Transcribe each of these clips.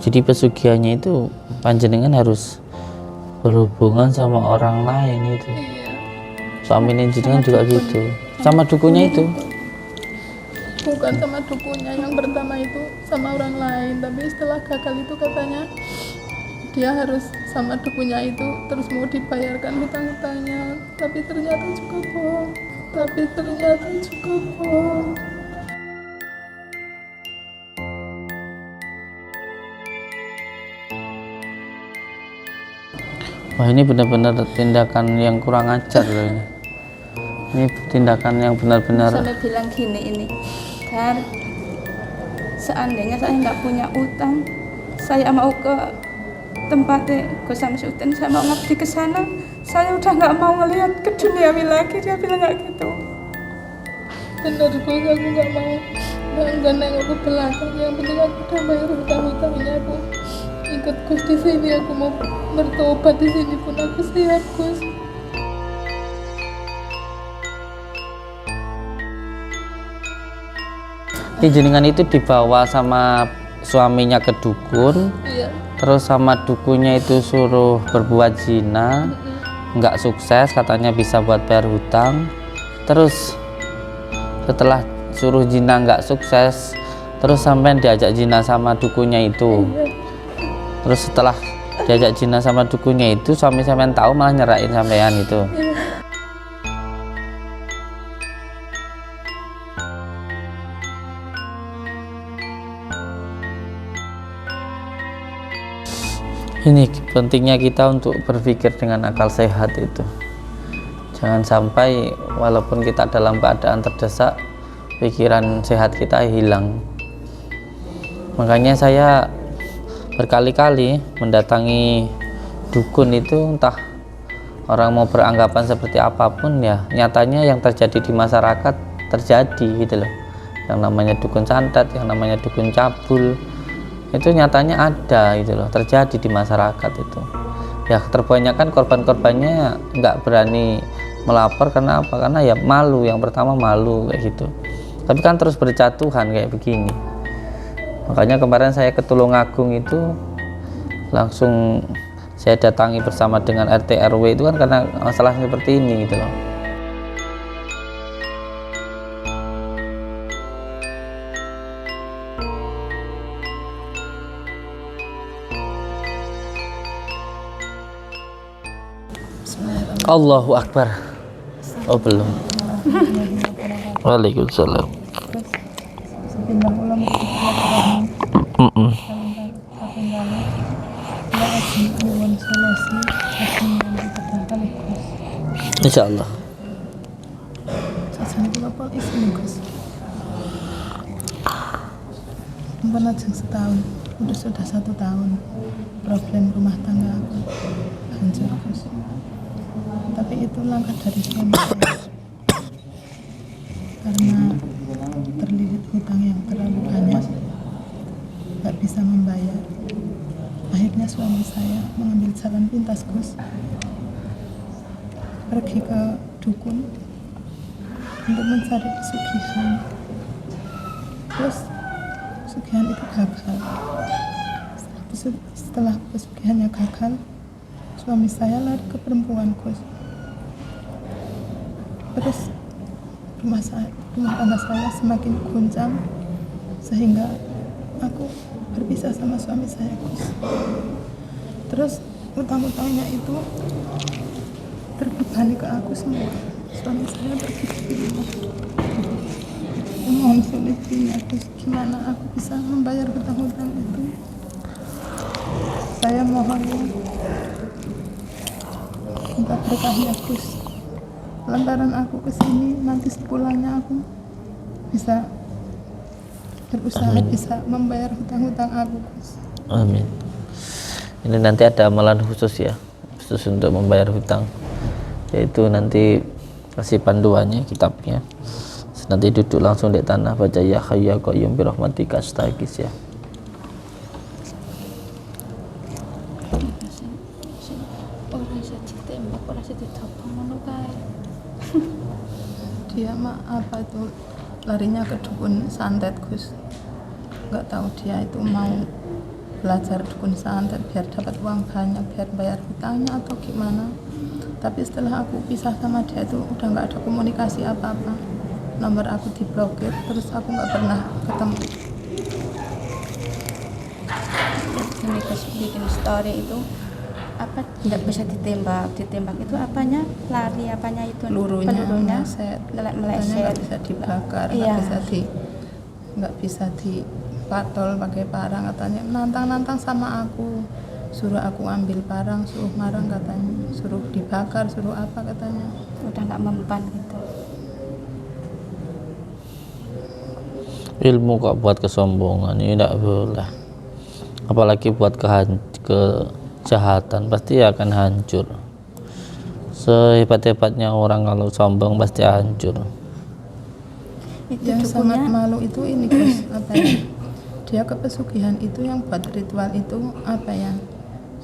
Jadi pesugihannya itu panjenengan harus berhubungan sama orang lain itu. Iya. Suaminya jenengan juga dukun. gitu. Sama dukunnya itu. Bukan sama dukunnya, yang pertama itu sama orang lain, tapi setelah gagal itu katanya dia harus sama dukunnya itu terus mau dibayarkan hutang-hutangnya, tapi ternyata juga bohong. Wah, ini benar-benar tindakan yang kurang ajar loh ini. Ini tindakan yang benar-benar. Sampai bilang gini ini, Dar, seandainya saya nggak punya utang, saya mau ke tempatnya Gus Samsudin, saya mau ngabdi ke sana, saya udah nggak mau ngelihat ke duniawi lagi. Dia bilang nggak gitu. Bener Gus, aku nggak mau nggak nengok ke belakang, yang penting aku udah bayar hutang-hutangnya. Aku ikut Gus di sini, aku mau bertobat di sini pun aku siap Gus. Ini jenengan itu dibawa sama suaminya ke dukun, Iya. terus sama dukunnya itu suruh berbuat zina, nggak sukses, katanya bisa buat bayar hutang. Terus setelah suruh zina nggak sukses, terus sampai diajak zina sama dukunnya itu. Terus setelah diajak zina sama dukunnya itu, suami sampean tahu malah nyerahin sampean itu. Ini pentingnya kita untuk berpikir dengan akal sehat itu. Jangan sampai walaupun kita dalam keadaan terdesak, pikiran sehat kita hilang. Makanya saya berkali-kali mendatangi dukun itu, entah orang mau beranggapan seperti apapun ya, nyatanya yang terjadi di masyarakat terjadi gitu loh. Yang namanya dukun santet, yang namanya dukun cabul, itu nyatanya ada gitu loh, terjadi di masyarakat itu. Ya terbanyakan korban-korbannya nggak berani melapor karena apa? Karena ya malu, yang pertama malu kayak gitu. Tapi kan terus berjatuhan kayak begini. Makanya kemarin saya ke Tulungagung itu langsung saya datangi bersama dengan RT RW itu kan karena masalah seperti ini gitu loh. Allahu Akbar. Oh belum. Waalaikumsalam. Insya Allah. Ajeng setahun, sudah 1 tahun problem rumah tangga aku hancur Gus. Tapi itu langkah dari suami saya, karena terlilit hutang yang terlalu banyak, nggak bisa membayar. Akhirnya suami saya mengambil jalan pintas Gus, pergi ke dukun untuk mencari pesugihan. Terus pesugihan itu gagal. Setelah pesugihannya gagal, suami saya lari ke perempuan Gus. Terus rumah tangga saya semakin goncang sehingga aku berpisah sama suami saya Gus. Terus utang-utangnya itu terbebani ke aku semua. Suami saya pergi ke rumah. Mohon solusinya Gus, gimana aku bisa membayar hutang-hutang itu? Saya mohon minta berkahnya Gus. Lantaran aku kesini, nanti sepulangnya aku bisa berusaha bisa membayar hutang-hutang aku Gus. Amin. Ini nanti ada amalan khusus ya, khusus untuk membayar hutang, yaitu nanti kasih panduannya, kitabnya. Nanti duduk langsung di tanah, baca ya hayyu ya qayyum bi rahmatika astaghis ya. Dia mah apa itu larinya ke dukun santet Gus. Nggak tahu dia itu mau belajar dukun santet biar dapat uang banyak, biar bayar hutangnya atau gimana. Tapi setelah aku pisah sama dia itu udah nggak ada komunikasi apa-apa, nomor aku diblokir, terus aku nggak pernah ketemu. Ini bikin story itu apa nggak bisa ditembak itu apanya lari apanya itu Pelurunya pelurunya meleset, meleset nggak bisa dibakar, Iya. nggak bisa dipatol pakai parang, katanya nantang sama aku, suruh aku ambil parang, suruh marang katanya, suruh dibakar, suruh apa katanya. udah nggak mempan gitu. Ilmu kok buat kesombongan, ini tidak boleh. Apalagi buat kejahatan, pasti akan hancur. Sehebat-hebatnya orang kalau sombong pasti hancur. Itu Yang sangat dukunnya malu itu ini Gus, apa ya, dia kepesugihan itu yang buat ritual itu apa ya,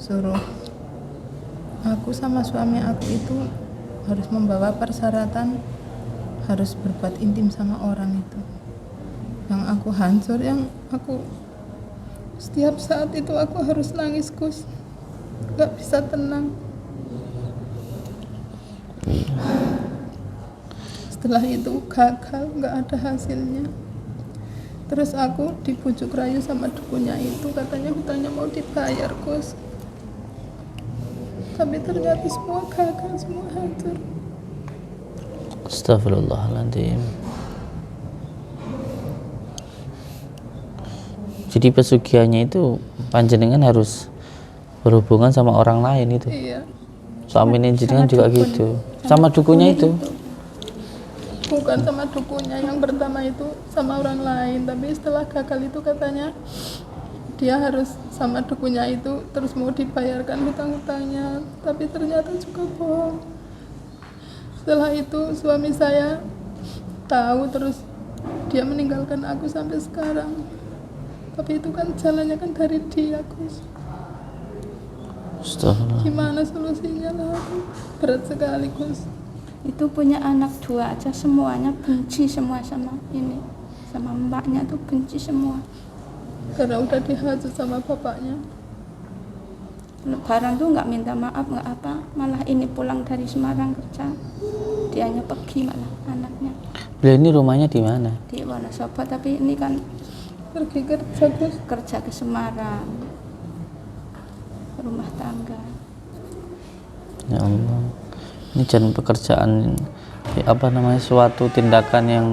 suruh aku sama suami aku itu harus membawa persyaratan harus berbuat intim sama orang itu. Yang aku hancur, yang aku setiap saat itu aku harus nangis Gus, gak bisa tenang. Setelah itu gagal, nggak ada hasilnya. Terus aku dibujuk rayu sama dukunnya itu, katanya hutangnya mau dibayar Gus. Tapi ternyata semua gagal, semua hancur. Astagfirullahaladzim. Jadi pesugihannya itu panjenengan harus berhubungan sama orang lain itu. Iya, Suami jenengan juga dukun. gitu. Sama dukunnya itu. bukan sama dukunnya yang pertama itu, sama orang lain. Tapi setelah gagal itu katanya dia harus sama dukunnya itu, terus mau dibayarkan hutang-hutangnya. Tapi ternyata juga bohong. Setelah itu suami saya tahu, terus dia meninggalkan aku sampai sekarang. Tapi itu kan jalannya kan dari dia Gus. Astagfirullah. Gimana solusinya lah, aku berat sekali Gus. itu punya anak 2 aja semuanya benci semua sama ini, sama mbaknya tuh benci semua. Karena udah dihasut sama bapaknya. Lebaran tuh nggak minta maaf nggak apa, malah ini pulang dari Semarang kerja dianya pergi, malah anaknya Beliau ini rumahnya di mana? di Wonosobo, tapi ini kan Pergi kerja Gus. kerja ke Semarang, rumah tangga. Ya Allah. Ini jangan pekerjaan apa namanya, suatu tindakan yang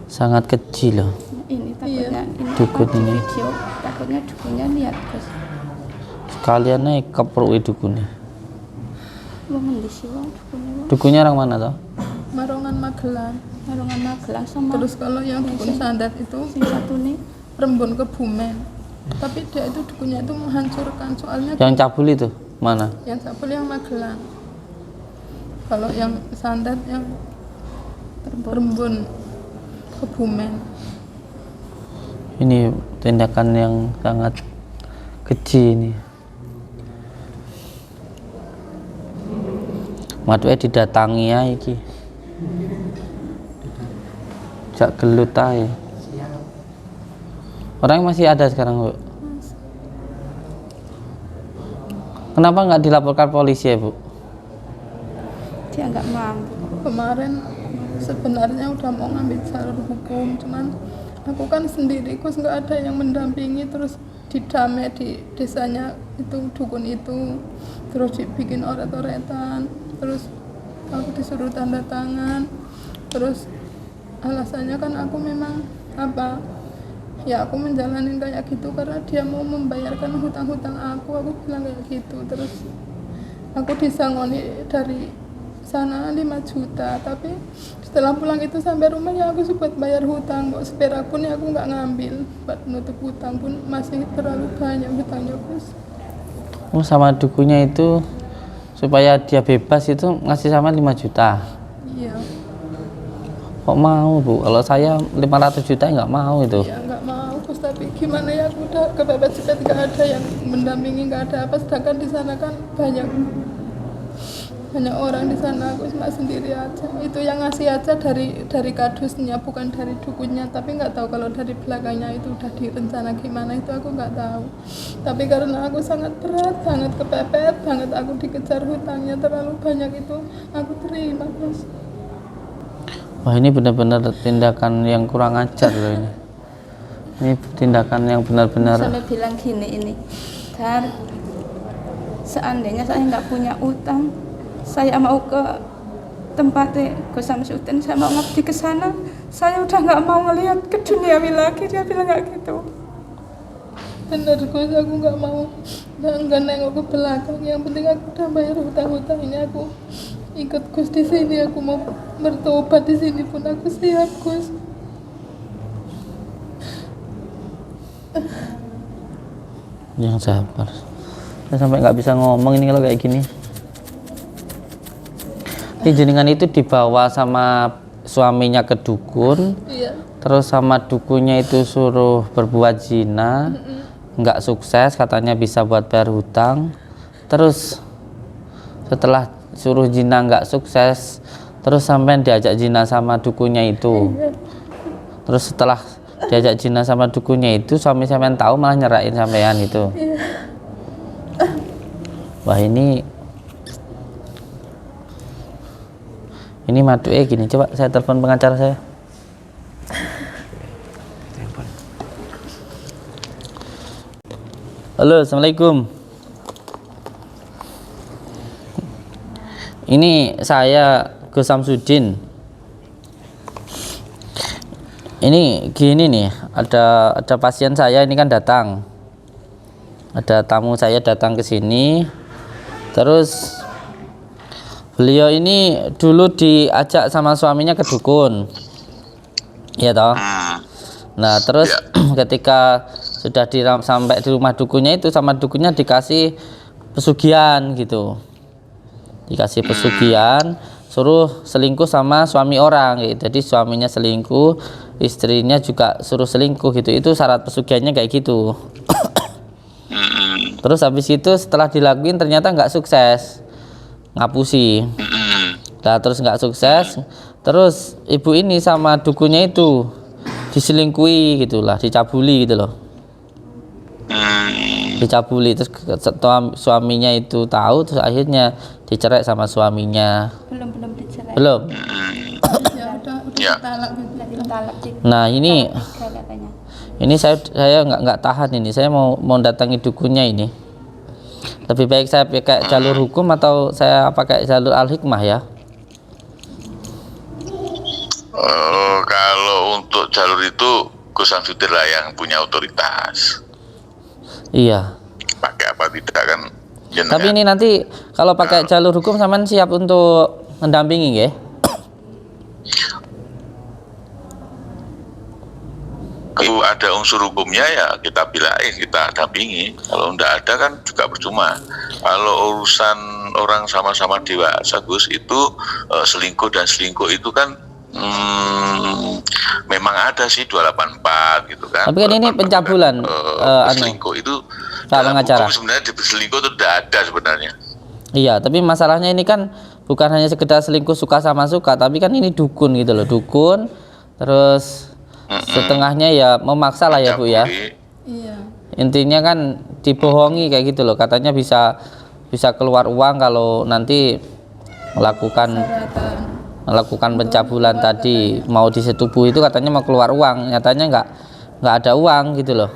sangat kecil loh. Ini takutnya ini Dukun apa, di ini. video takutnya dukunnya lihat Gus. Sekalian naik kepruk dukunnya. Mau mendisi wong dukunnya wong Dukunnya orang mana toh? Marongan Magelang. Marungan Magelang sama Terus kalau yang dukun sandat itu sing satu nih Rembon Kebumen. Tapi dia itu dukunnya itu menghancurkan, soalnya Yang cabul itu mana? yang sabul yang Magelang. Kalau yang sandat yang Rembon Kebumen. Ini tindakan yang sangat keji ini. Maduke didatangi ya iki. Jak gelut ae. Orang masih ada sekarang, Bu. Kenapa nggak dilaporkan polisi ya, Bu? dia nggak mampu. Kemarin sebenarnya udah mau ngambil jalur hukum, cuman aku kan sendiri Gus, nggak ada yang mendampingi. Terus didamai di desanya itu dukun itu, terus dibikin oret-oretan, terus aku disuruh tanda tangan. Terus alasannya kan aku memang apa ya, aku menjalani kayak gitu karena dia mau membayarkan hutang-hutang aku bilang kayak gitu. Terus aku disangoni dari sana 5 juta, tapi setelah pulang itu sampai rumah ya aku sempat bayar hutang, kok seperak pun ya aku nggak ngambil, buat nutup hutang pun masih terlalu banyak hutangnya Gus. Oh, sama dukunya itu supaya dia bebas itu ngasih sama 5 juta. Iya, Kok mau, Bu? Kalau saya 500 juta nggak mau itu. ya nggak mau Gus, tapi gimana ya, aku udah kepepet-cepet, nggak ada yang mendampingi, nggak ada apa, sedangkan di sana kan banyak banyak orang di sana, aku cuma sendiri aja. Itu yang ngasih aja dari kadusnya, bukan dari dukunnya. Tapi nggak tahu kalau dari belakangnya itu udah direncana gimana, itu aku nggak tahu. Tapi karena aku sangat berat, sangat kepepet banget, aku dikejar hutangnya terlalu banyak, itu aku terima terus. Wah, ini benar-benar tindakan yang kurang ajar loh ini. Ini tindakan yang benar-benar. Sampai bilang gini ini, Dar, seandainya saya nggak punya utang, saya mau ke tempatnya Gus Samsudin, saya mau ngabdi ke sana, saya udah nggak mau ngelihat ke duniawi lagi. Dia bilang kayak gitu. Bener Gus, aku nggak mau nggak nengok ke belakang. Yang penting aku udah bayar hutang-hutang ini, aku ikut Gus di sini, aku mau bertobat di sini pun aku siap Gus. Yang sabar. Saya sampai nggak bisa ngomong ini kalau kayak gini. Ini jenengan itu dibawa sama suaminya ke dukun, Iya. terus sama dukunnya itu suruh berbuat zina, nggak sukses, katanya bisa buat bayar hutang. Terus setelah suruh zina nggak sukses, terus sampai diajak zina sama dukunnya itu. Terus setelah diajak zina sama dukunnya itu, suami sampean tahu malah nyerahin sampean itu. Wah, ini maduke gini, coba saya telepon pengacara saya. Halo, assalamualaikum. Ini saya Gus Samsudin. Ini gini nih, ada pasien saya ini kan datang. Ada tamu saya datang ke sini. Terus beliau ini dulu diajak sama suaminya ke dukun. Iya toh? Nah, terus ketika sudah sampai di rumah dukunnya itu, sama dukunnya dikasih pesugihan gitu. Dikasih pesugihan, suruh selingkuh sama suami orang gitu. Jadi suaminya selingkuh, istrinya juga suruh selingkuh gitu. Itu syarat pesugihannya kayak gitu. Terus habis itu setelah dilakuin ternyata nggak sukses, ngapusi. Nah, terus nggak sukses, terus ibu ini sama dukunnya itu diselingkuhi gitulah, dicabuli gitu loh. Dicabuli, terus suaminya itu tahu, terus akhirnya dicerai sama suaminya. Belum dicerai. Belum. Ya udah talak gitu. Talak Nah, ini katanya. saya nggak tahan ini. Saya mau datangi dukunnya ini. Lebih baik saya pakai jalur hukum atau saya pakai jalur al-hikmah ya? Kalau untuk jalur itu Gus Samsudin lah yang punya otoritas. Iya. Pakai apa tidak kan? Tapi ini nanti kalau pakai jalur hukum sampean siap untuk mendampingi ya? Kalau ada unsur hukumnya ya kita bilangin, kita dampingi. Kalau enggak ada kan juga percuma. Kalau urusan orang sama-sama dewasa Gus, itu selingkuh dan selingkuh itu kan memang ada sih 284 gitu kan. Tapi kan ini pencabulan. Selingkuh itu Pak pengacara. sebenarnya selingkuh itu tidak ada sebenarnya. Iya, tapi masalahnya ini kan bukan hanya sekedar selingkuh suka sama suka, tapi kan ini dukun gitu loh, dukun. Terus setengahnya ya memaksa lah ya Bu ya. Iya. Intinya kan dibohongi kayak gitu loh, katanya bisa keluar uang kalau nanti melakukan pencabulan tadi, mau disetubuh itu katanya mau keluar uang, nyatanya nggak ada uang gitu loh.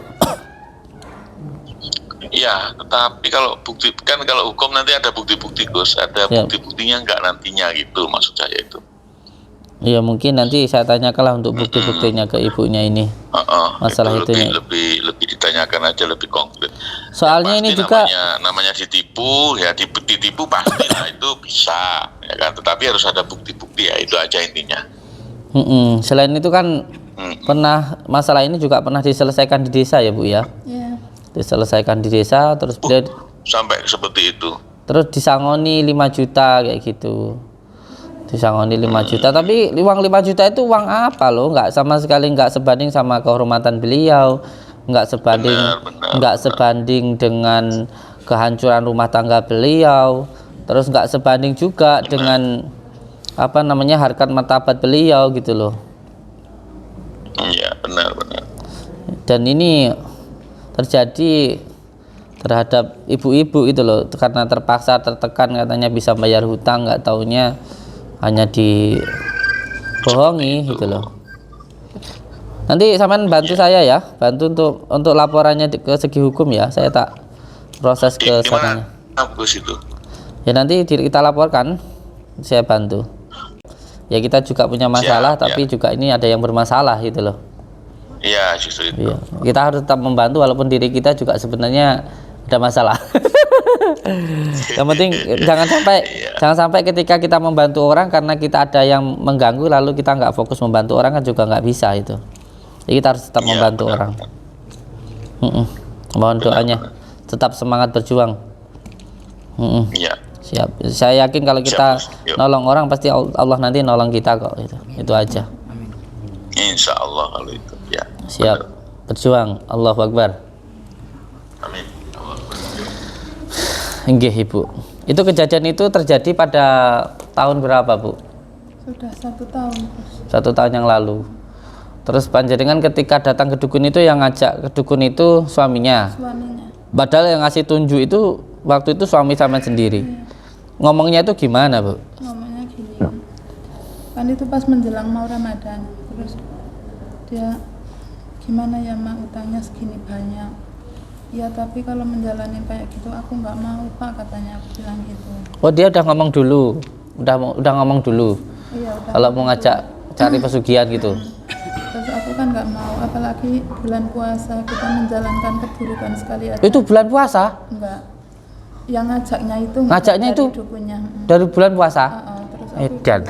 Iya, tetapi kalau bukti kan, kalau hukum nanti ada bukti-bukti Gus, ada Ya. bukti-buktinya nggak nantinya gitu maksud saya itu. Iya, mungkin nanti saya tanyakanlah untuk bukti-buktinya ke ibunya ini. Masalah itu itunya. lebih ditanyakan aja, lebih konkret. Soalnya Pasti ini juga namanya ditipu ya, ditipu pasti lah itu bisa ya kan, tetapi harus ada bukti-bukti ya, itu aja intinya. Selain itu kan masalah ini juga pernah diselesaikan di desa ya Bu ya. Iya. Diselesaikan di desa, terus beliau Sampai seperti itu. terus disangoni 5 juta kayak gitu. Disangoni 5 juta, tapi uang 5 juta itu uang apa loh? Nggak sama sekali nggak sebanding sama kehormatan beliau, nggak sebanding Benar. sebanding dengan kehancuran rumah tangga beliau. terus nggak sebanding juga dengan apa namanya harkat martabat beliau gitu loh. Iya, benar. Dan ini terjadi terhadap ibu-ibu itu loh, karena terpaksa tertekan katanya bisa bayar hutang, nggak taunya hanya dibohongi gitu loh. Nanti sampean bantu saya ya, bantu untuk laporannya ke segi hukum ya, saya tak proses ke sananya. Bagus itu. Ya nanti kita laporkan, saya bantu. Ya kita juga punya masalah, tapi juga ini ada yang bermasalah gitu loh. Iya, justru itu. Iya. Kita harus tetap membantu walaupun diri kita juga sebenarnya ada masalah. Yang penting jangan sampai ketika kita membantu orang karena kita ada yang mengganggu lalu kita nggak fokus membantu orang, kan juga nggak bisa itu. Jadi kita harus tetap membantu orang. Mohon doanya, tetap semangat berjuang. Iya. Siap. Saya yakin kalau kita nolong orang pasti Allah nanti nolong kita kok. Itu aja. Insya Allah kalau itu. Ya. Siap. Berjuang. Allahu Akbar. Amin. Nggih, Ibu. Itu kejadian itu terjadi pada tahun berapa, Bu? Sudah 1 tahun. 1 tahun yang lalu. Terus panjenengan ketika datang ke dukun itu yang ngajak ke dukun itu suaminya. Padahal yang ngasih tunjuk itu waktu itu suami sampean sendiri. Ngomongnya itu gimana, Bu? Ngomongnya gini. Kan itu pas menjelang mau Ramadan. Terus dia, gimana ya Mak, utangnya segini banyak. Ya tapi kalau menjalani kayak gitu aku nggak mau Pak, katanya. Aku bilang gitu. Oh, dia udah ngomong dulu. Udah ngomong dulu. Iya, udah. Kalau mau ngajak cari pesugihan gitu. Terus aku kan nggak mau, apalagi bulan puasa kita menjalankan keburukan sekali aja. Itu bulan puasa? Enggak. Yang ngajaknya Ngajaknya itu dukunnya. dari bulan puasa? Terus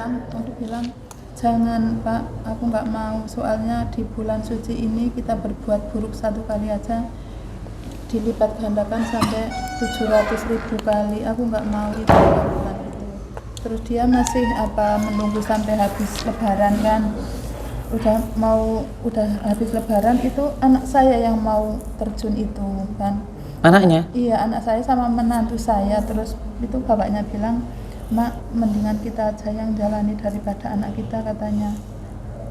aku bilang jangan Pak, aku nggak mau, soalnya di bulan suci ini kita berbuat buruk 1 kali aja dilipat gandakan sampai 700.000 kali. Aku nggak mau itu bulan itu. Terus dia masih menunggu sampai habis lebaran kan. Udah habis lebaran itu anak saya yang mau terjun itu kan. Anaknya? Iya, anak saya sama menantu saya. Terus itu bapaknya bilang, Mak, mendingan kita aja yang jalani daripada anak kita, katanya.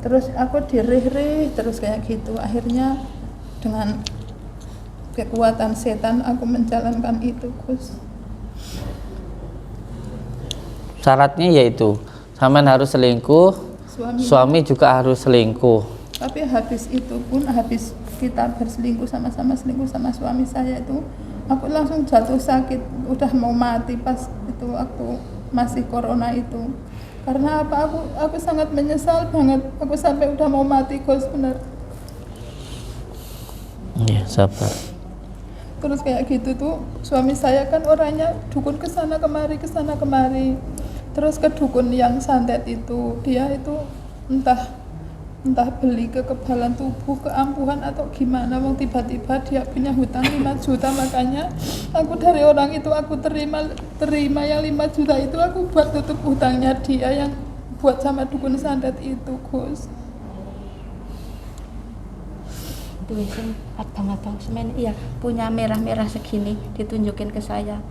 Terus aku dirih-rih terus kayak gitu. Akhirnya dengan kekuatan setan aku menjalankan itu, Gus. Syaratnya yaitu sampean harus selingkuh, suami juga harus selingkuh. Tapi habis itu pun, habis kita berselingkuh, sama-sama selingkuh sama suami saya itu, aku langsung jatuh sakit, udah mau mati pas itu waktu masih corona itu. Karena aku sangat menyesal banget, aku sampai udah mau mati, Gus, bener. Iya, sabar. Terus kayak gitu tuh, suami saya kan orangnya dukun kesana kemari. Terus ke dukun yang santet itu, dia itu entah beli kekebalan tubuh, keampuhan atau gimana, wong tiba-tiba dia punya hutang 5 juta. Makanya aku dari orang itu aku terima yang 5 juta itu aku buat tutup hutangnya dia yang buat sama dukun santet itu, Gus. Itu abang-abang semen, iya, punya merah-merah segini, ditunjukin ke saya,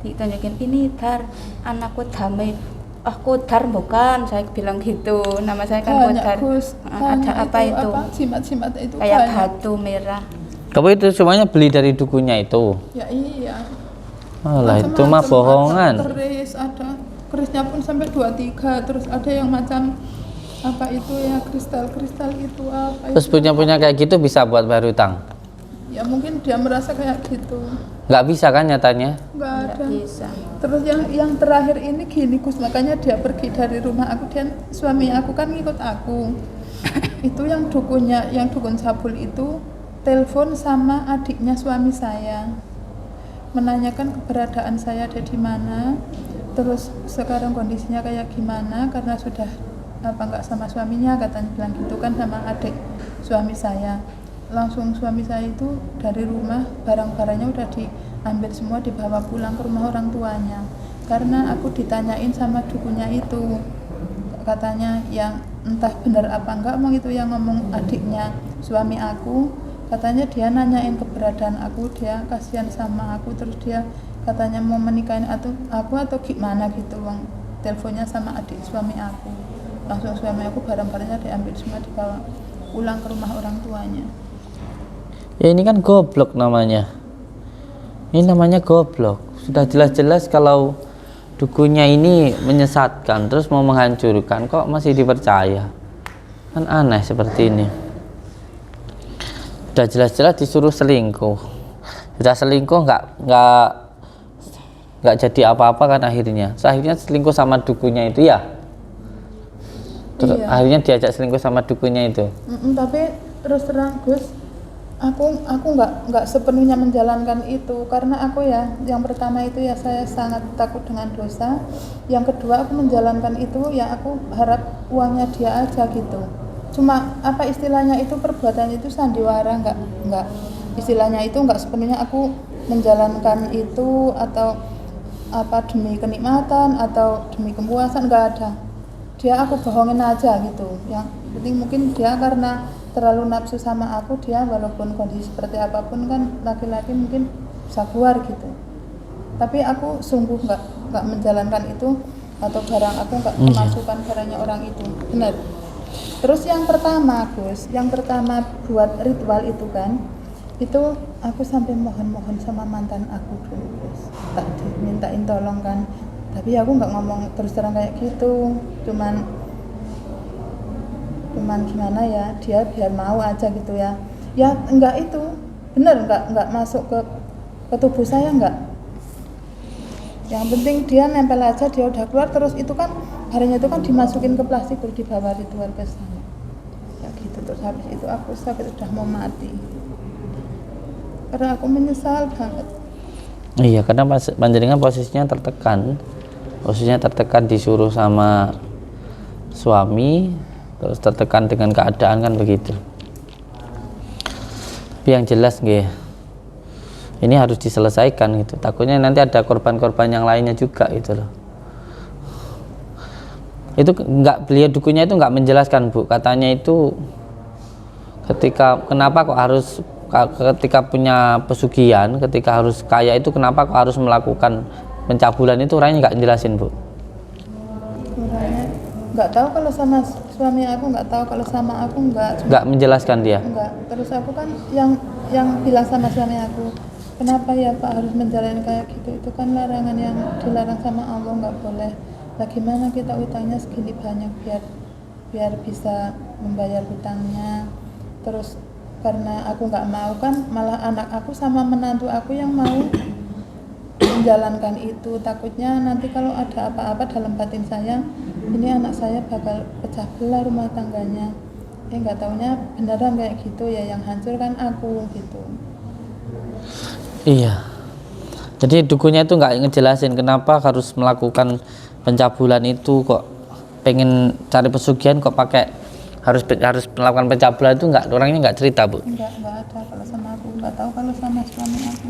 ditunjukin, ini Dar, anakku damai. Aku Dar bukan, saya bilang gitu, nama saya kan Dar. Ada apa itu? Jimat-jimat itu kayak banyak. batu merah. Kamu itu semuanya beli dari dukunnya itu? Ya iya. Alah, itu mah bohongan. Ada kerisnya pun sampai 2-3, terus ada yang macam apa itu ya, kristal itu apa. Terus punya kayak gitu bisa buat bayar hutang? Ya mungkin dia merasa kayak gitu. Nggak bisa kan nyatanya? Nggak ada. Bisa. Terus yang terakhir ini gini, Gus, makanya dia pergi dari rumah aku, dan suami aku kan ngikut aku. Itu yang dukunnya, yang dukun sabul itu telepon sama adiknya suami saya, menanyakan keberadaan saya ada di mana, terus sekarang kondisinya kayak gimana, karena sudah nggak sama suaminya, katanya bilang gitu kan sama adik suami saya. Langsung suami saya itu dari rumah, barang-barangnya udah diambil semua, dibawa pulang ke rumah orang tuanya. Karena aku ditanyain sama dukunnya itu, katanya yang entah benar apa enggak, emang itu yang ngomong adiknya suami aku, katanya dia nanyain keberadaan aku, dia kasihan sama aku, terus dia katanya mau menikahin aku atau gimana gitu bang. Teleponnya sama adik suami aku, langsung suami aku barang-barangnya diambil semua dibawa pulang ke rumah orang tuanya. Ya ini kan goblok namanya. Ini namanya goblok. Sudah jelas-jelas kalau dukunnya ini menyesatkan, terus mau menghancurkan, kok masih dipercaya? Kan aneh seperti ini. Sudah jelas-jelas disuruh selingkuh. Sudah selingkuh nggak jadi apa-apa kan akhirnya. Akhirnya selingkuh sama dukunnya itu ya. Terus Iya. akhirnya diajak selingkuh sama dukunnya itu. Tapi terus terang Gus, aku nggak sepenuhnya menjalankan itu karena aku ya yang pertama itu ya saya sangat takut dengan dosa. Yang kedua aku menjalankan itu ya aku harap uangnya dia aja gitu. Cuma apa istilahnya itu perbuatan itu sandiwara, nggak istilahnya itu nggak sepenuhnya aku menjalankan itu atau apa demi kenikmatan atau demi kepuasan, nggak ada. Dia aku bohongin aja gitu. Yang penting mungkin dia karena terlalu nafsu sama aku, dia walaupun kondisi seperti apapun kan laki-laki mungkin bisa keluar gitu. Tapi aku sungguh nggak menjalankan itu atau barang aku nggak memasukkan barangnya orang itu, benar. Terus yang pertama Gus, yang pertama buat ritual itu kan, itu aku sampai mohon-mohon sama mantan aku dulu Gus, tak dimintain tolong kan. Tapi aku nggak ngomong terus terang kayak gitu, cuman gimana ya, dia biar mau aja gitu ya enggak itu bener, enggak masuk ke tubuh saya, enggak. Yang penting dia nempel aja, dia udah keluar terus itu kan harinya itu kan dimasukin ke plastik terus dibawa ritual ke sana ya gitu. Terus habis itu aku sakit udah mau mati karena aku menyesal banget. Iya, karena panjenengan posisinya tertekan, disuruh sama suami, terus tertekan dengan keadaan kan begitu. Tapi yang jelas nggih, ini harus diselesaikan gitu. Takutnya nanti ada korban-korban yang lainnya juga gitu loh. Itu beliau dukunnya itu nggak menjelaskan Bu, katanya itu kenapa kok harus ketika punya pesugihan, ketika harus kaya itu kenapa kok harus melakukan pencabulan itu, orangnya nggak jelasin Bu. Orangnya nggak tahu kalau sama suami aku, nggak tahu kalau sama aku nggak menjelaskan dia. Enggak. Terus aku kan yang bilang sama suami aku, kenapa ya Pak harus menjalani kayak gitu, itu kan larangan yang dilarang sama Allah, nggak boleh. Nah gimana kita utangnya segini banyak biar bisa membayar hutangnya. Terus karena aku nggak mau kan malah anak aku sama menantu aku yang mau menjalankan itu. Takutnya nanti kalau ada apa-apa dalam batin saya, ini anak saya bakal pecah belah rumah tangganya. Nggak taunya beneran kayak gitu ya, yang hancur kan aku gitu. Iya. Jadi dukunnya itu nggak ngejelasin kenapa harus melakukan pencabulan itu, kok pengen cari pesugihan kok pakai harus melakukan pencabulan itu, orangnya nggak cerita Bu. Nggak ada kalau sama aku, nggak tahu kalau sama suami aku.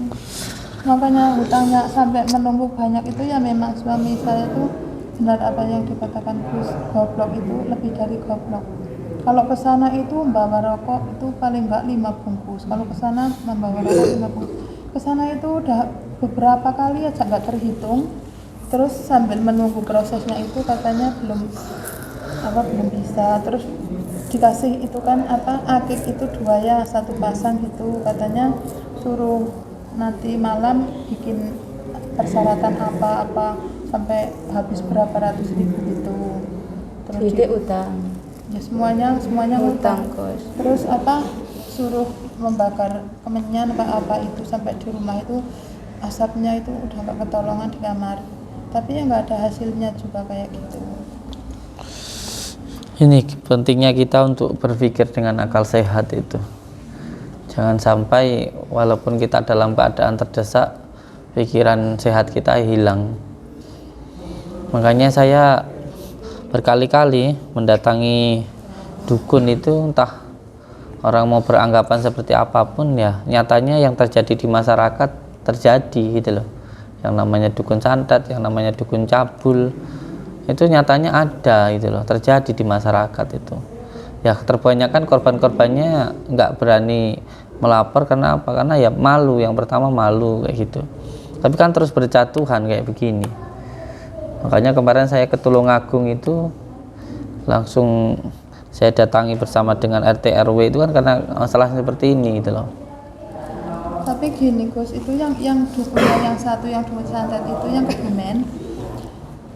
Makanya hutangnya sampai menumpuk banyak itu ya memang suami saya itu benar apa yang dikatakan Gus, goblok itu lebih dari goblok. Kalau ke sana itu membawa rokok itu paling nggak 5 bungkus. Kalau ke sana membawa rokok 5 bungkus. Ke sana itu udah beberapa kali aja nggak terhitung. Terus sambil menunggu prosesnya itu katanya belum bisa. Terus dikasih itu kan akik itu 2 ya, 1 pasang gitu, katanya suruh nanti malam bikin persyaratan apa sampai habis berapa ratus ribu gitu. Terus utang ya semuanya utang. Terus suruh membakar kemenyan apa itu, sampai di rumah itu asapnya itu udah nggak ketolongan di kamar, tapi ya nggak ada hasilnya juga kayak gitu. Ini pentingnya kita untuk berpikir dengan akal sehat itu. Jangan sampai walaupun kita dalam keadaan terdesak, pikiran sehat kita hilang. Makanya saya berkali-kali mendatangi dukun itu, entah orang mau beranggapan seperti apapun ya, nyatanya yang terjadi di masyarakat terjadi gitu loh. Yang namanya dukun santet, yang namanya dukun cabul, itu nyatanya ada gitu loh, terjadi di masyarakat itu. Ya terbanyakan korban-korbannya nggak berani melapor karena apa? Karena ya malu, yang pertama malu kayak gitu. tapi kan terus berjatuhan kayak begini. Makanya kemarin saya ke Tulungagung itu langsung saya datangi bersama dengan RT RW itu kan karena masalah seperti ini gitu loh. Tapi gini Gus, itu yang dukunnya yang satu yang dukun santet itu yang Kebumen,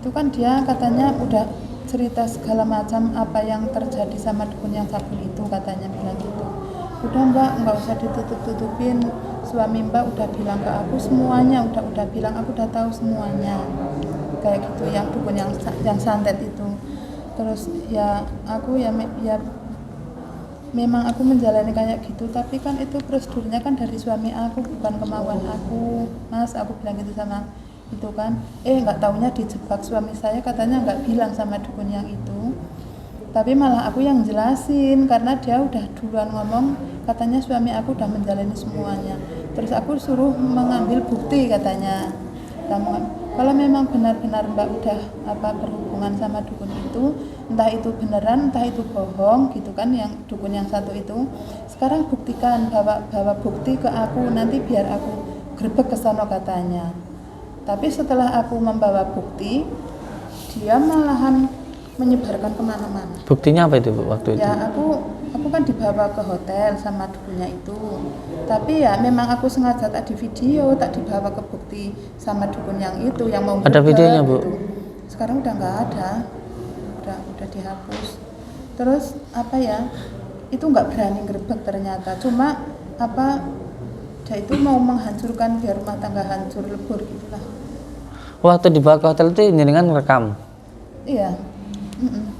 itu kan dia katanya udah cerita segala macam apa yang terjadi sama dukun yang satu itu, katanya bilang gitu. Udah Mbak, nggak usah ditutup-tutupin, suami Mbak udah bilang ke aku semuanya, udah bilang, aku udah tahu semuanya, kayak gitu yang dukun yang santet itu. Terus ya aku ya memang aku menjalani kayak gitu, tapi kan itu prosedurnya kan dari suami aku, bukan kemauan aku, Mas. Aku bilang gitu sama itu kan, nggak taunya dijebak suami saya, katanya nggak bilang sama dukun yang itu, tapi malah aku yang jelasin karena dia udah duluan ngomong, katanya suami aku udah menjalani semuanya. Terus aku suruh mengambil bukti, katanya kalau memang benar-benar Mbak udah berhubungan sama dukun itu, entah itu beneran entah itu bohong gitu kan, yang dukun yang satu itu, sekarang buktikan, bawa bukti ke aku, nanti biar aku grebek ke sono, katanya. Tapi setelah aku membawa bukti, dia malahan menyebarkan kemana-mana. Buktinya apa itu waktu itu? Ya aku kan dibawa ke hotel sama dukunnya itu, tapi ya memang aku sengaja tak di video, tak dibawa ke bukti sama dukun yang itu yang mau ada videonya Bu? Gitu. Sekarang udah nggak ada, udah dihapus. Terus itu nggak berani ngerebek ternyata, cuma dia itu mau menghancurkan biar rumah tangga hancur lebur gitulah. Waktu dibawa ke hotel itu jenengan rekam? Iya.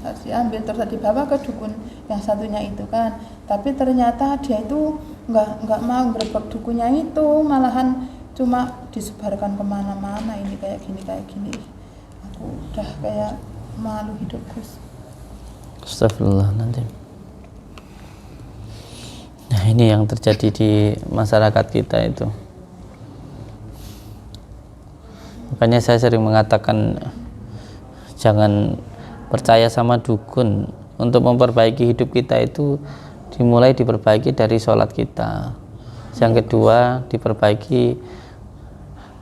Harus diambil, terus dibawa ke dukun yang satunya itu kan, tapi ternyata dia itu nggak mau ngerebek dukunnya itu, malahan cuma disebarkan kemana-mana, ini kayak gini. Aku udah kayak malu hidup Gus. Astagfirullah nanti. Nah ini yang terjadi di masyarakat kita itu. Makanya saya sering mengatakan jangan percaya sama dukun. Untuk memperbaiki hidup kita itu dimulai diperbaiki dari sholat kita. Yang kedua diperbaiki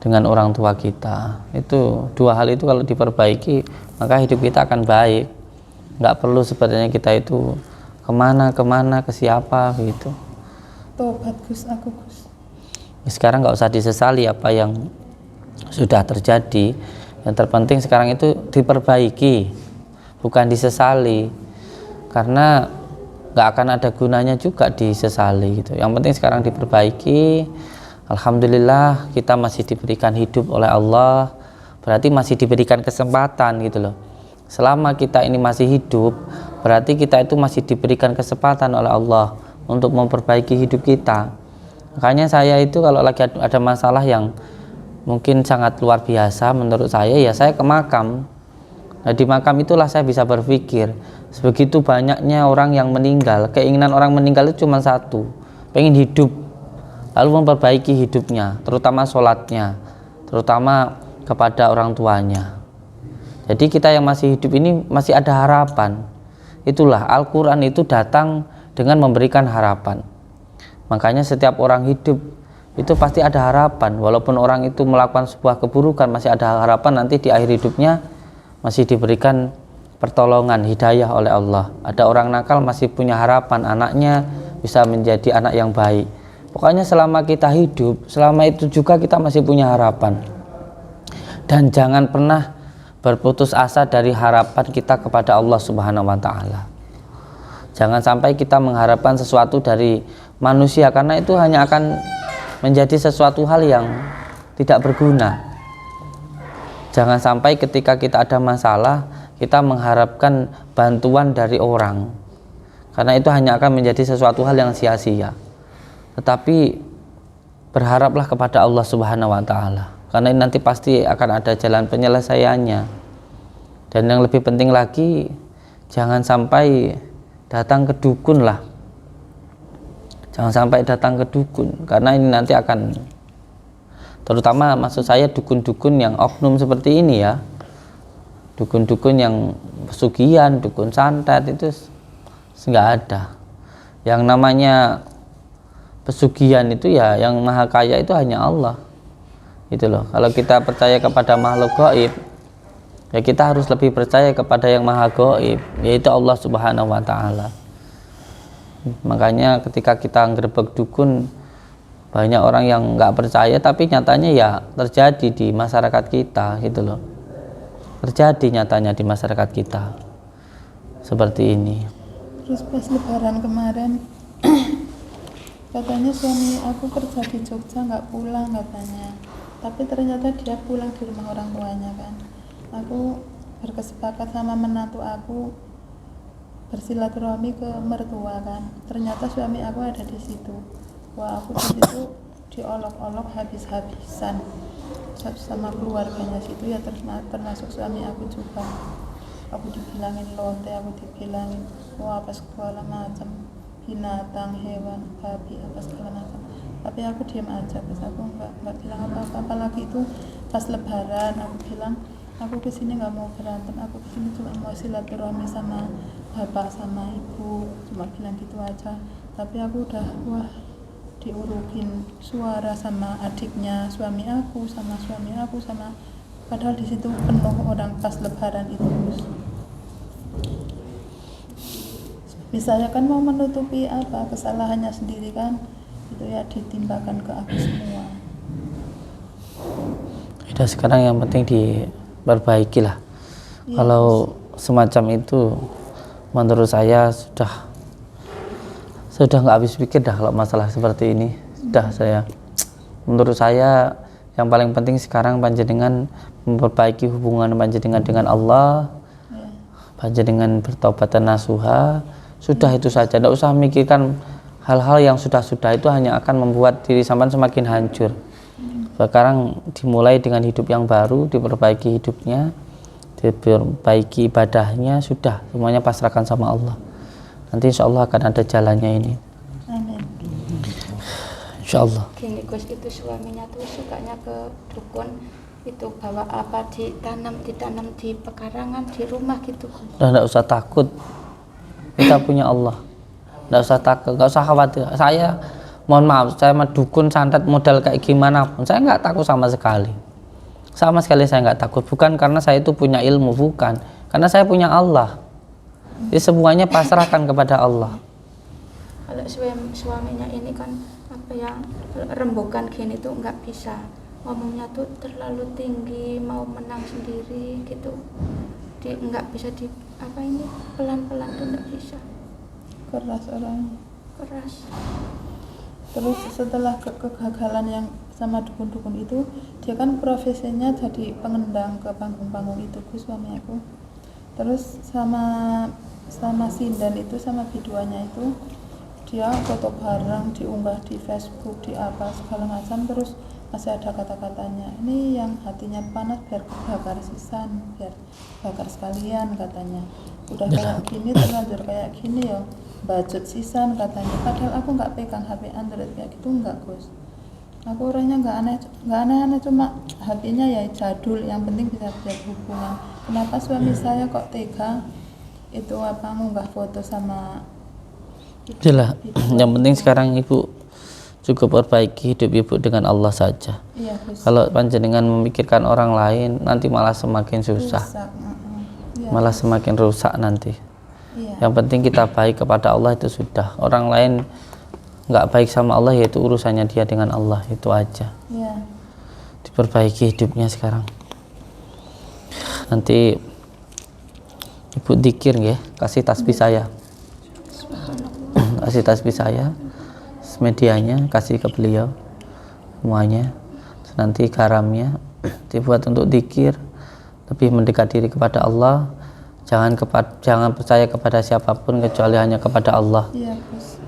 dengan orang tua kita. Itu dua hal itu kalau diperbaiki maka hidup kita akan baik. Nggak perlu sebenarnya kita itu kemana ke siapa gitu. Tobat Gus, aku Gus. Sekarang nggak usah disesali apa yang sudah terjadi. Yang terpenting sekarang itu diperbaiki, bukan disesali, karena nggak akan ada gunanya juga disesali gitu. Yang penting sekarang diperbaiki. Alhamdulillah kita masih diberikan hidup oleh Allah, berarti masih diberikan kesempatan gitu loh. Selama kita ini masih hidup, berarti kita itu masih diberikan kesempatan oleh Allah untuk memperbaiki hidup kita. Makanya saya itu kalau lagi ada masalah yang mungkin sangat luar biasa menurut saya, ya saya ke makam. Nah di makam itulah saya bisa berpikir, sebegitu banyaknya orang yang meninggal, keinginan orang meninggal itu cuma satu, pengen hidup, lalu memperbaiki hidupnya, terutama sholatnya, terutama kepada orang tuanya. Jadi kita yang masih hidup ini masih ada harapan. Itulah Al-Quran itu datang dengan memberikan harapan. Makanya setiap orang hidup itu pasti ada harapan, walaupun orang itu melakukan sebuah keburukan, masih ada harapan nanti di akhir hidupnya masih diberikan pertolongan, hidayah oleh Allah. Ada orang nakal masih punya harapan anaknya bisa menjadi anak yang baik. Pokoknya selama kita hidup, selama itu juga kita masih punya harapan. Dan jangan pernah berputus asa dari harapan kita kepada Allah Subhanahu wa Ta'ala. Jangan sampai kita mengharapkan sesuatu dari manusia, karena itu hanya akan menjadi sesuatu hal yang tidak berguna. Jangan sampai ketika kita ada masalah kita mengharapkan bantuan dari orang, karena itu hanya akan menjadi sesuatu hal yang sia-sia. Tetapi berharaplah kepada Allah Subhanahu wa Ta'ala, karena ini nanti pasti akan ada jalan penyelesaiannya. Dan yang lebih penting lagi, jangan sampai datang ke dukun lah. Jangan sampai datang ke dukun, karena ini nanti akan, terutama maksud saya dukun-dukun yang oknum seperti ini ya, dukun-dukun yang pesugihan, dukun santet, itu nggak ada. Yang namanya pesugihan itu ya yang maha kaya itu hanya Allah. gitu loh. Kalau kita percaya kepada makhluk gaib, ya kita harus lebih percaya kepada yang maha gaib, yaitu Allah Subhanahu wa Ta'ala. Makanya ketika kita nggerebek dukun, banyak orang yang nggak percaya, tapi nyatanya ya terjadi di masyarakat kita gitu loh. Terjadi nyatanya di masyarakat kita seperti ini. Terus pas lebaran kemarin katanya suami aku kerja di Jogja nggak pulang katanya, tapi ternyata dia pulang di rumah orang tuanya kan. Aku berkesepakat sama menantu aku bersilaturahmi ke mertua kan, ternyata suami aku ada di situ. Wah, aku di situ diolok-olok habis-habisan sama keluarganya situ ya, termasuk suami aku juga. Aku dibilangin lonte, aku dibilangin wah apa segala macam, binatang, hewan, babi, apa segala macam. Tapi aku diam aja, terus aku nggak bilang apa-apa. Apalagi itu pas lebaran aku bilang aku kesini nggak mau berantem, aku kesini cuma mau silaturahmi sama bapak sama ibu, cuma bilang gitu aja. Tapi aku udah wah diurukin suara sama adiknya suami aku sama suami aku sama, padahal di situ penuh orang pas lebaran itu. Misalnya kan mau menutupi apa kesalahannya sendiri kan, itu ya ditimbakan ke aku semua. Udah sekarang yang penting diperbaiki lah. Ya, Kalau semacam itu menurut saya sudah nggak habis pikir dah kalau masalah seperti ini. Menurut saya yang paling penting sekarang panjenengan memperbaiki hubungan panjenengan dengan Allah, panjenengan bertobat dan nasuha, sudah itu saja. Tidak usah memikirkan hal-hal yang sudah-sudah, itu hanya akan membuat diri sampean semakin hancur. Sekarang dimulai dengan hidup yang baru, diperbaiki hidupnya, diperbaiki ibadahnya, sudah semuanya pasrahkan sama Allah. Nanti insya Allah akan ada jalannya ini. Amin. Insya Allah. Gini Gus, itu suaminya tuh sukanya ke dukun, itu bawa apa ditanam di pekarangan di rumah gitu. Udah nggak usah takut, kita punya Allah. Nggak usah takut, nggak usah khawatir. Saya mohon maaf, saya mah dukun santet modal kayak gimana pun saya nggak takut sama sekali saya nggak takut. Bukan karena saya itu punya ilmu, bukan, karena saya punya Allah. Jadi semuanya pasrahkan kepada Allah. Kalau suaminya ini kan apa ya, rembukan gini tuh nggak bisa, ngomongnya tuh terlalu tinggi, mau menang sendiri gitu. Nggak bisa pelan-pelan tuh nggak bisa. Keras orangnya. Keras. Terus setelah kegagalan yang sama dukun-dukun itu, dia kan profesinya jadi pengendang ke panggung-panggung itu, suami aku. Terus sama Sindan itu, sama biduannya itu, dia foto bareng diunggah di Facebook, di apa segala macam. Terus masih ada kata-katanya, ini yang hatinya panas biar bakar sisan, biar bakar sekalian katanya. Udah kayak gini, terlanjur kayak gini ya budget sisan katanya. Padahal aku nggak pegang HP Android kayak gitu, nggak Gus. Aku orangnya nggak aneh-aneh, cuma HP-nya ya jadul, yang penting bisa hubungan. Kenapa suami saya kok tega itu ngunggah foto sama Jelas. Yang penting sekarang ibu cukup perbaiki hidup ibu dengan Allah saja. Iya, Gus. Kalau panjenengan memikirkan orang lain, nanti malah semakin susah. Ya, Malah semakin rusak nanti. iya. Yang penting kita baik kepada Allah, itu sudah. Orang lain nggak baik sama Allah, yaitu urusannya dia dengan Allah, itu aja. Iya. Diperbaiki hidupnya sekarang. Nanti ibu dzikir ya, kasih tasbih saya. Kasih tasbih saya, medianya kasih ke beliau semuanya. Nanti garamnya dibuat untuk dzikir, lebih mendekat diri kepada Allah. Jangan percaya kepada siapapun kecuali hanya kepada Allah. Iya, Gus.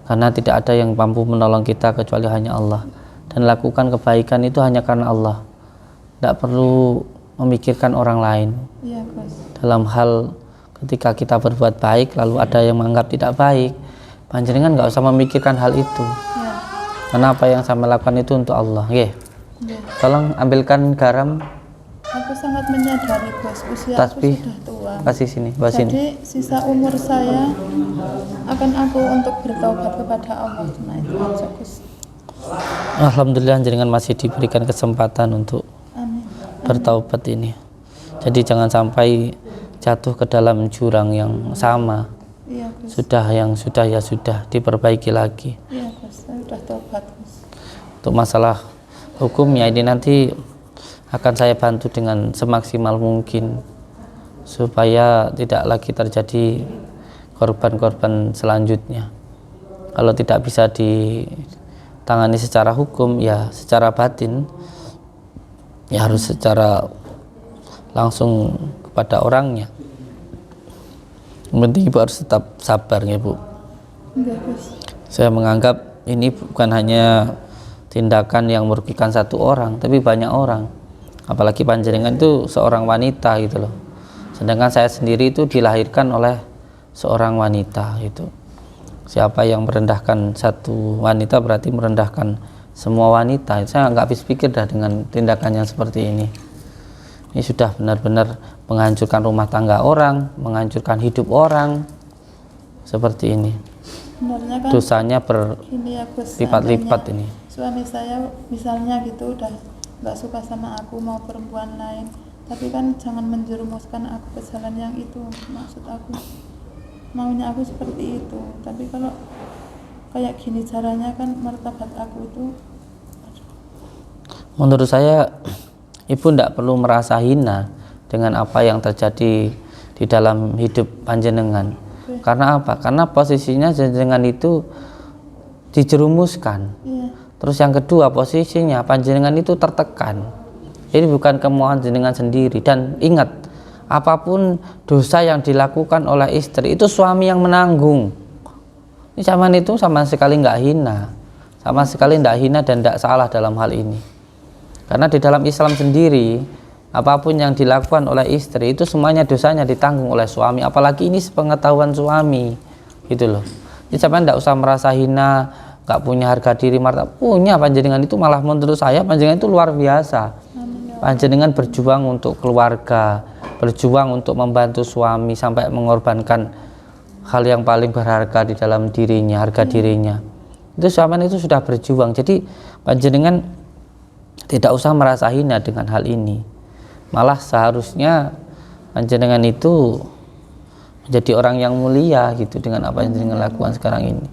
Karena tidak ada yang mampu menolong kita kecuali hanya Allah. Dan lakukan kebaikan itu hanya karena Allah. Tidak perlu memikirkan orang lain. Iya, Gus. Dalam hal ketika kita berbuat baik lalu ada yang menganggap tidak baik, panjenengan nggak usah memikirkan hal itu. Iya. Karena apa yang saya lakukan itu untuk Allah. Iya. Tolong ambilkan garam. Aku sangat menyadari, Gus, usia Tasbih. aku sudah tua. Kasih sini, bawa sini. Jadi sisa umur saya akan aku untuk bertaubat kepada Allah. Cuma itu aja, Gus. Alhamdulillah jenengan masih diberikan kesempatan untuk Amin. bertaubat ini. Jadi jangan sampai jatuh ke dalam jurang yang sama. Iya Gus. Sudah ya sudah, diperbaiki lagi. Iya Gus, saya udah tobat Gus. Untuk masalah hukumnya ini nanti akan saya bantu dengan semaksimal mungkin supaya tidak lagi terjadi korban-korban selanjutnya. Kalau tidak bisa ditangani secara hukum, ya secara batin, ya harus secara langsung kepada orangnya. Yang penting Ibu harus tetap sabar ya Bu. Enggak Gus. Saya menganggap ini bukan hanya tindakan yang merugikan satu orang, tapi banyak orang. Apalagi panjenengan itu seorang wanita gitu loh. Sedangkan saya sendiri itu dilahirkan oleh seorang wanita gitu. Siapa yang merendahkan satu wanita berarti merendahkan semua wanita. Saya nggak habis pikir dah dengan tindakan yang seperti ini. Ini sudah benar-benar menghancurkan rumah tangga orang, menghancurkan hidup orang. Seperti ini. Sebenarnya kan Dosanya ini ya Gus, berlipat-lipat seandainya ini. suami saya misalnya gitu udah nggak suka sama aku, mau perempuan lain, tapi kan jangan menjerumuskan aku ke jalan yang itu. Maksud aku, maunya aku seperti itu, tapi kalau kayak gini caranya kan martabat aku itu. Menurut saya Ibu tidak perlu merasa hina dengan apa yang terjadi di dalam hidup panjenengan. Karena apa? Karena posisinya panjenengan itu dijerumuskan. Iya. Terus yang kedua, posisinya panjenengan itu tertekan. Jadi bukan kemauan jenengan sendiri. Dan ingat, apapun dosa yang dilakukan oleh istri itu suami yang menanggung. Ini zaman itu sama sekali nggak hina, sama sekali nggak hina dan nggak salah dalam hal ini. Karena di dalam Islam sendiri, apapun yang dilakukan oleh istri itu semuanya dosanya ditanggung oleh suami. Apalagi ini sepengetahuan suami, gitu loh. Jadi sampean nggak usah merasa hina, nggak punya harga diri, martabat. Punya panjenengan itu, malah menurut saya panjenengan itu luar biasa. Panjenengan berjuang untuk keluarga, berjuang untuk membantu suami sampai mengorbankan hal yang paling berharga di dalam dirinya, harga dirinya. Itu suami itu sudah berjuang. Jadi panjenengan tidak usah merasa hina dengan hal ini. Malah seharusnya panjenengan itu menjadi orang yang mulia gitu dengan apa yang jenengan lakukan sekarang ini.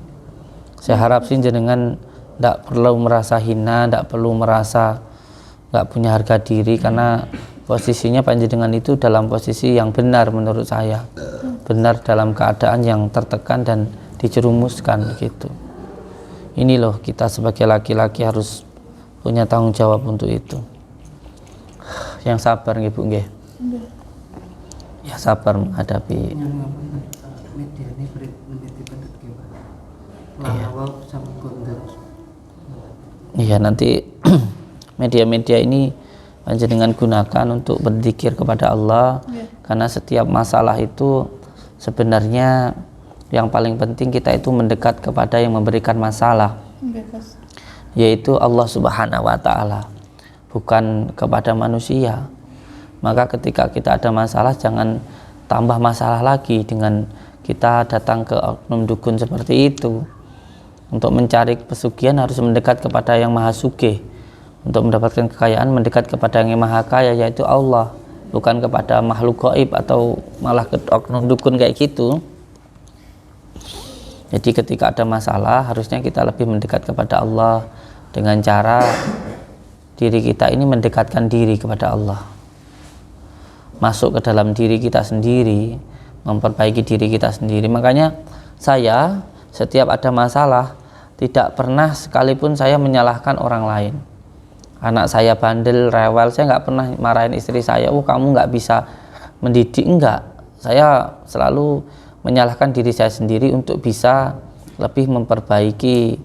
Saya harap sih jenengan tidak perlu merasa hina, tidak perlu merasa nggak punya harga diri, karena posisinya panjenengan itu dalam posisi yang benar menurut saya, benar dalam keadaan yang tertekan dan dijerumuskan gitu. Ini loh, kita sebagai laki-laki harus punya tanggung jawab untuk itu. Yang sabar nggih Bu nggih. Ya sabar menghadapi. Media ini Iya, nanti media-media ini panjenengan gunakan untuk berzikir kepada Allah. Karena setiap masalah itu sebenarnya yang paling penting kita itu mendekat kepada yang memberikan masalah, yaitu Allah Subhanahu wa Ta'ala, bukan kepada manusia. Maka ketika kita ada masalah, jangan tambah masalah lagi dengan kita datang ke oknum dukun seperti itu. Untuk mencari pesugihan harus mendekat kepada yang maha sugih. Untuk mendapatkan kekayaan mendekat kepada yang maha kaya, yaitu Allah, bukan kepada makhluk gaib atau malah ke oknum dukun kayak gitu. Jadi ketika ada masalah harusnya kita lebih mendekat kepada Allah dengan cara diri kita ini mendekatkan diri kepada Allah, masuk ke dalam diri kita sendiri, memperbaiki diri kita sendiri. Makanya saya setiap ada masalah tidak pernah sekalipun saya menyalahkan orang lain. Anak saya bandel, rewel, saya nggak pernah marahin istri saya, oh kamu nggak bisa mendidik, enggak. Saya selalu menyalahkan diri saya sendiri untuk bisa lebih memperbaiki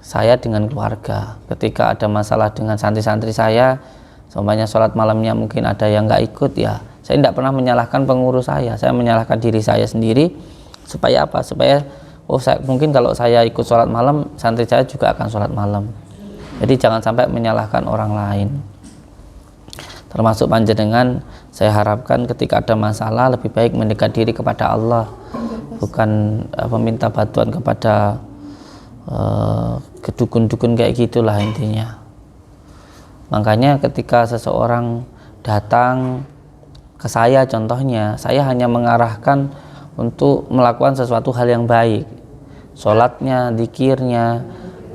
saya dengan keluarga. Ketika ada masalah dengan santri-santri saya, semuanya sholat malamnya mungkin ada yang nggak ikut, ya saya tidak pernah menyalahkan pengurus saya menyalahkan diri saya sendiri. Supaya apa? Supaya mungkin kalau saya ikut sholat malam, santri saya juga akan sholat malam. Jadi jangan sampai menyalahkan orang lain. Termasuk panjenengan, saya harapkan ketika ada masalah lebih baik mendekat diri kepada Allah, bukan meminta bantuan kepada ke dukun-dukun kayak gitulah intinya. Makanya ketika seseorang datang ke saya contohnya, saya hanya mengarahkan untuk melakukan sesuatu hal yang baik, sholatnya, zikirnya,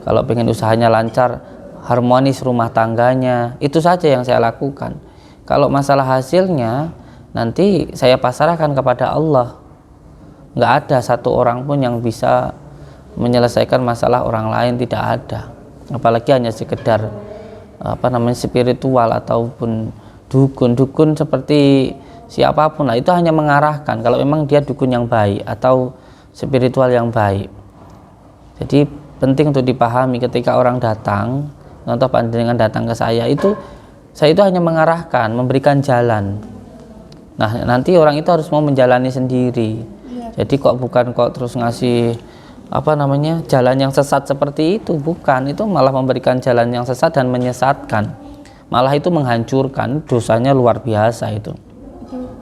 kalau pengen usahanya lancar, harmonis rumah tangganya, itu saja yang saya lakukan. Kalau masalah hasilnya nanti saya pasrahkan kepada Allah. Nggak ada satu orang pun yang bisa menyelesaikan masalah orang lain, tidak ada. Apalagi hanya sekedar spiritual ataupun dukun seperti siapapun lah, itu hanya mengarahkan kalau memang dia dukun yang baik atau spiritual yang baik. Jadi penting untuk dipahami ketika orang datang, contoh panjenengan datang ke saya itu hanya mengarahkan, memberikan jalan. Nah nanti orang itu harus mau menjalani sendiri. Jadi bukan terus ngasih jalan yang sesat seperti itu, bukan. Itu malah memberikan jalan yang sesat dan menyesatkan, malah itu menghancurkan, dosanya luar biasa itu.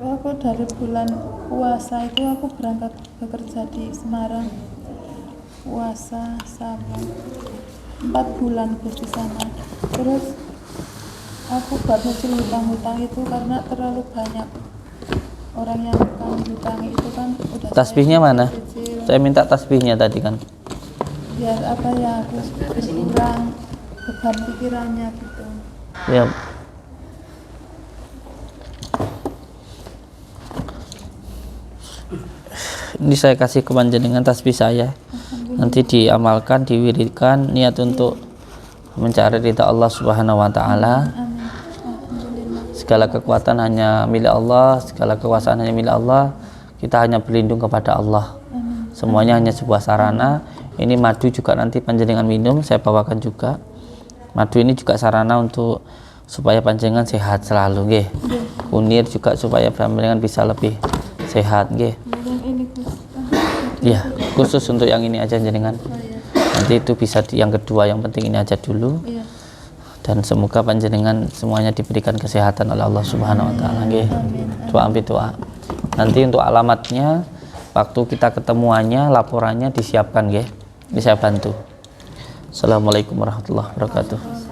Aku dari bulan puasa itu aku berangkat bekerja di Semarang, puasa sama 4 bulan di sana. Terus aku buat nyicil hutang-hutang itu karena terlalu banyak orang yang kami hutangi itu kan udah. Tasbihnya mana? Saya minta tasbihnya tadi kan. Biar aku kurang beban pikirannya gitu. Ya. Ini saya kasih ke panjenengan tasbih saya. Nanti diamalkan, diwiridkan, niat untuk mencari ridha Allah Subhanahu wa taala. Segala kekuatan hanya milik Allah, segala kekuasaan hanya milik Allah. Kita hanya berlindung kepada Allah. Semuanya hanya sebuah sarana. Ini madu juga nanti panjenengan minum, saya bawakan juga. Madu ini juga sarana untuk supaya panjenengan sehat selalu, nggih. Kunir juga supaya panjenengan bisa lebih sehat, nggih. Ya, khusus untuk yang ini aja jenengan. Nanti itu bisa yang kedua, yang penting ini aja dulu. Dan semoga panjenengan semuanya diberikan kesehatan oleh Allah Subhanahu wa taala, nggih. Doa ambil doa. Nanti untuk alamatnya, waktu kita ketemuannya, laporannya disiapkan, nggih. Bisa bantu. Assalamualaikum warahmatullahi wabarakatuh.